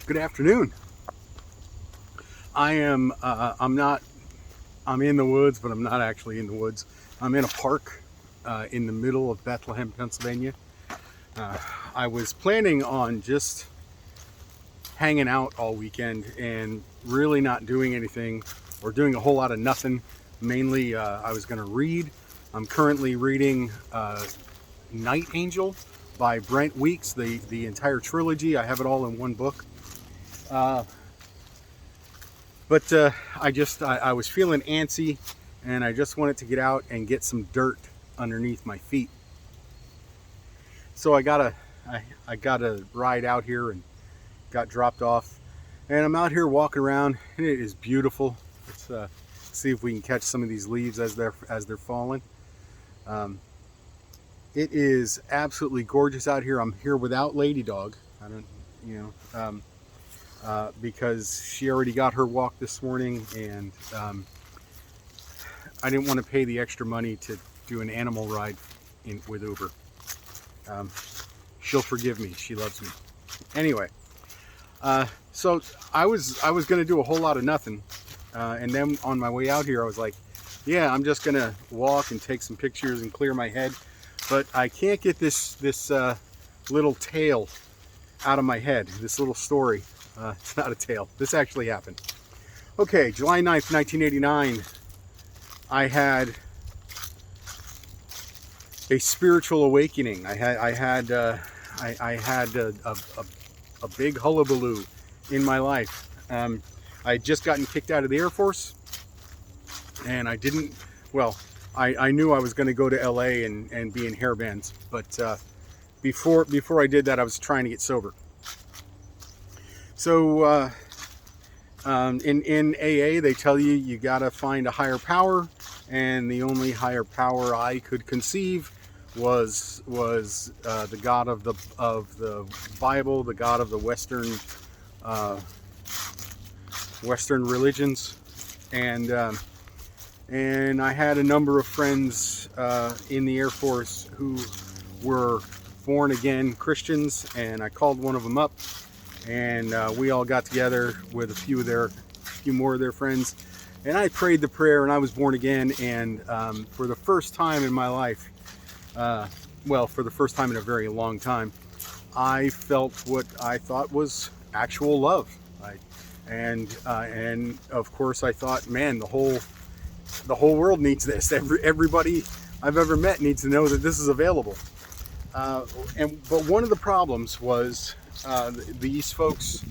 Good afternoon. I'm in the woods, but I'm not actually in the woods. I'm in a park in the middle of Bethlehem, Pennsylvania. I was planning on just hanging out all weekend and really not doing anything or doing a whole lot of nothing. Mainly, I was going to read. I'm currently reading Night Angel by Brent Weeks, the entire trilogy. I have it all in one book. But I was feeling antsy, and I just wanted to get out and get some dirt underneath my feet. So I got a ride out here and got dropped off, and I'm out here walking around, and it is beautiful. Let's see if we can catch some of these leaves as they're falling. It is absolutely gorgeous out here. I'm here without Lady Dog. I don't, you know. Because she already got her walk this morning, and I didn't want to pay the extra money to do an animal ride with Uber. She'll forgive me. She loves me. Anyway, so I was going to do a whole lot of nothing, and then on my way out here, I was like, yeah, I'm just going to walk and take some pictures and clear my head, but I can't get this little tale out of my head. This little story. It's not a tale. This actually happened. Okay, July 9th, 1989, I had a spiritual awakening. I had a big hullabaloo in my life. I had just gotten kicked out of the Air Force, and I knew I was going to go to LA and be in hairbands, but before I did that, I was trying to get sober. So in AA, they tell you gotta find a higher power, and the only higher power I could conceive was the God of the Bible, the God of the Western religions, and I had a number of friends in the Air Force who were born again Christians, and I called one of them up. And we all got together with a few more of their friends, and I prayed the prayer, and I was born again. And for the first time in my life, for the first time in a very long time, I felt what I thought was actual love. And of course, I thought, man, the whole world needs this. Everybody I've ever met needs to know that this is available. But one of the problems was. These folks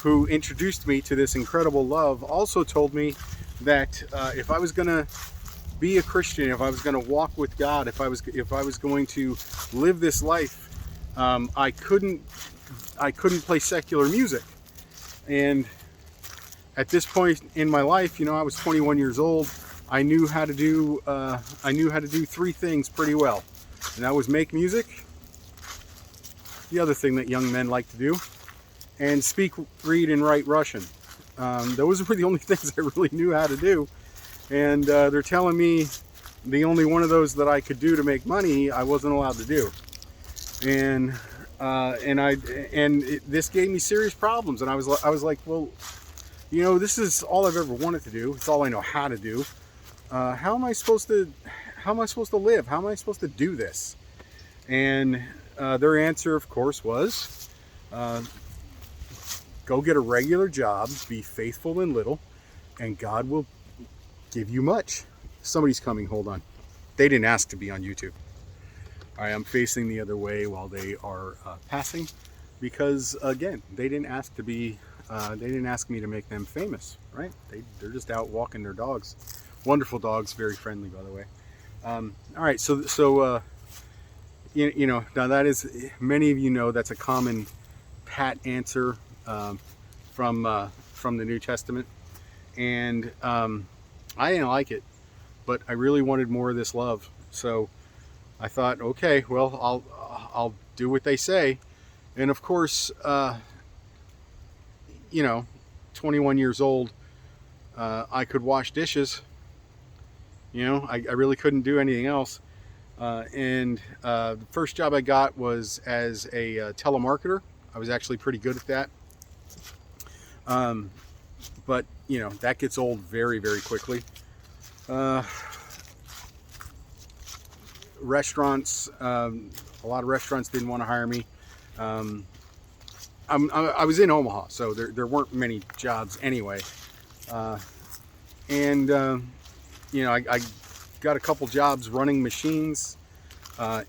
who introduced me to this incredible love also told me that if I was going to be a Christian, if I was going to walk with God, if I was going to live this life, I couldn't play secular music. And at this point in my life, I was 21 years old. I knew how to do three things pretty well, and that was make music. The other thing that young men like to do, and speak, read, and write Russian. Those were the only things I really knew how to do, and they're telling me the only one of those that I could do to make money I wasn't allowed to do, and this gave me serious problems. And I was like, well, this is all I've ever wanted to do. It's all I know how to do. How am I supposed to live? How am I supposed to do this? And their answer, of course, was go get a regular job, be faithful in little, and God will give you much. Somebody's coming. Hold on. They didn't ask to be on YouTube. All right, I'm facing the other way while they are passing, because again, they didn't ask to be. They didn't ask me to make them famous, right? They're just out walking their dogs. Wonderful dogs, very friendly, by the way. All right, so. Now that is, many of you know, that's a common pat answer from the New Testament, and I didn't like it, but I really wanted more of this love. So I thought, okay, well, I'll do what they say, and of course, 21 years old, I could wash dishes. I really couldn't do anything else. The first job I got was as a telemarketer. I was actually pretty good at that. But you know, that gets old very, very quickly. Restaurants, a lot of restaurants didn't want to hire me. I was in Omaha, so there weren't many jobs anyway. And you know, I got a couple jobs running machines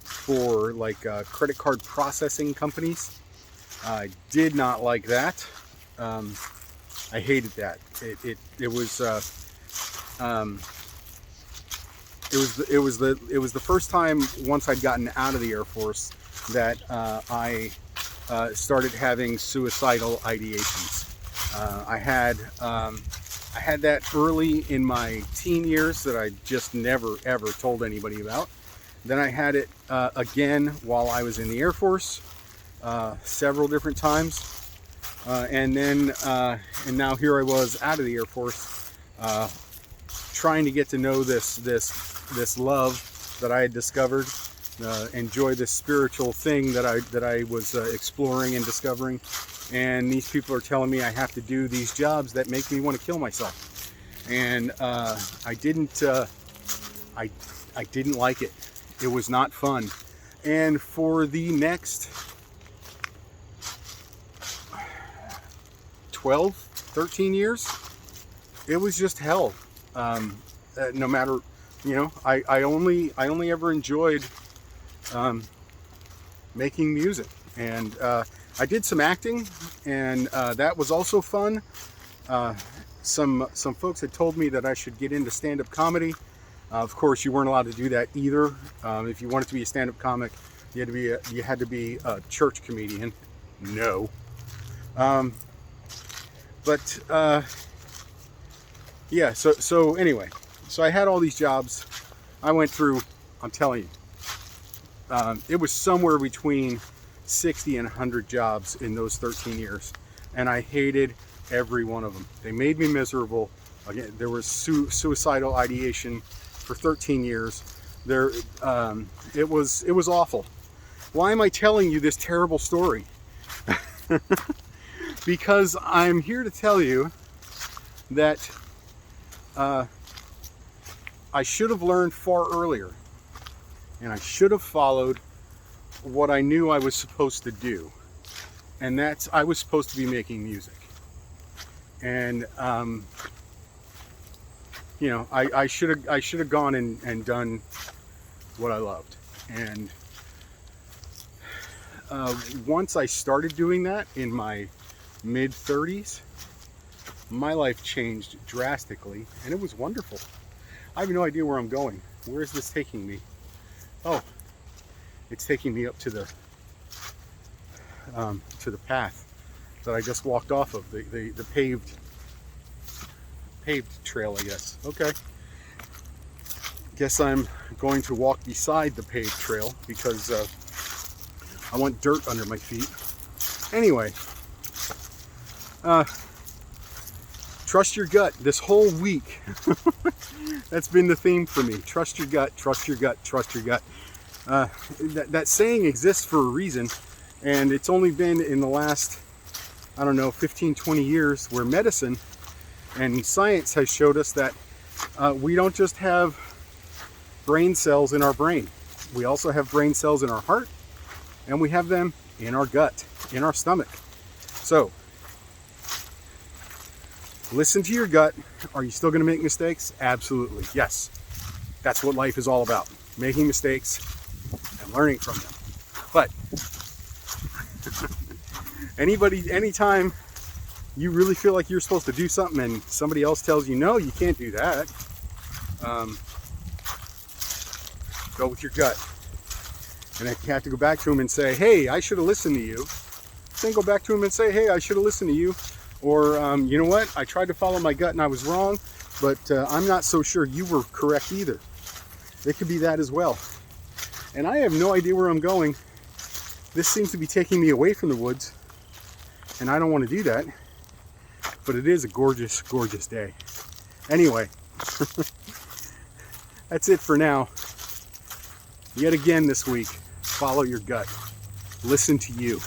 for like credit card processing companies. I did not like that. I hated that. It was the first time once I'd gotten out of the Air Force that I started having suicidal ideations. I had that early in my teen years that I just never ever told anybody about. Then I had it again while I was in the Air Force, several different times. And now here I was out of the Air Force, trying to get to know this love that I had discovered, enjoy this spiritual thing that I was exploring and discovering. And these people are telling me I have to do these jobs that make me want to kill myself. And I didn't like it. It was not fun. And for the next 12, 13 years, it was just hell. No matter, you know, I only ever enjoyed making music. And I did some acting, and that was also fun. Some folks had told me that I should get into stand-up comedy. Of course, you weren't allowed to do that either. If you wanted to be a stand-up comic, you had to be a church comedian. No. Yeah. So anyway, so I had all these jobs. I went through. I'm telling you, it was somewhere between 60 and 100 jobs in those 13 years, and I hated every one of them. They made me miserable. Again, there was suicidal ideation for 13 years. It was awful. Why am I telling you this terrible story? Because I'm here to tell you that I should have learned far earlier, and I should have followed what I knew I was supposed to do, and that's I was supposed to be making music. And you know, I should have gone and done what I loved. And once I started doing that in my mid-30s, my life changed drastically, and it was wonderful. I have no idea where I'm going. Where is this taking me? Oh, it's taking me up to the path that I just walked off of, the paved trail, I guess. Okay. Guess I'm going to walk beside the paved trail because I want dirt under my feet. Anyway, trust your gut. This whole week, that's been the theme for me. Trust your gut, trust your gut, trust your gut. That saying exists for a reason, and it's only been in the last, I don't know, 15, 20 years where medicine and science has showed us that we don't just have brain cells in our brain. We also have brain cells in our heart, and we have them in our gut, in our stomach. So, listen to your gut. Are you still going to make mistakes? Absolutely. Yes. That's what life is all about. Making mistakes and learning from them. But anytime you really feel like you're supposed to do something and somebody else tells you, no, you can't do that, go with your gut. And if you have to go back to him and say, hey, I should have listened to you, then go back to him and say, hey, I should have listened to you. Or, you know what, I tried to follow my gut and I was wrong, but I'm not so sure you were correct either. It could be that as well. And I have no idea where I'm going. This seems to be taking me away from the woods, and I don't want to do that. But it is a gorgeous, gorgeous day. Anyway, that's it for now. Yet again this week, follow your gut. Listen to you.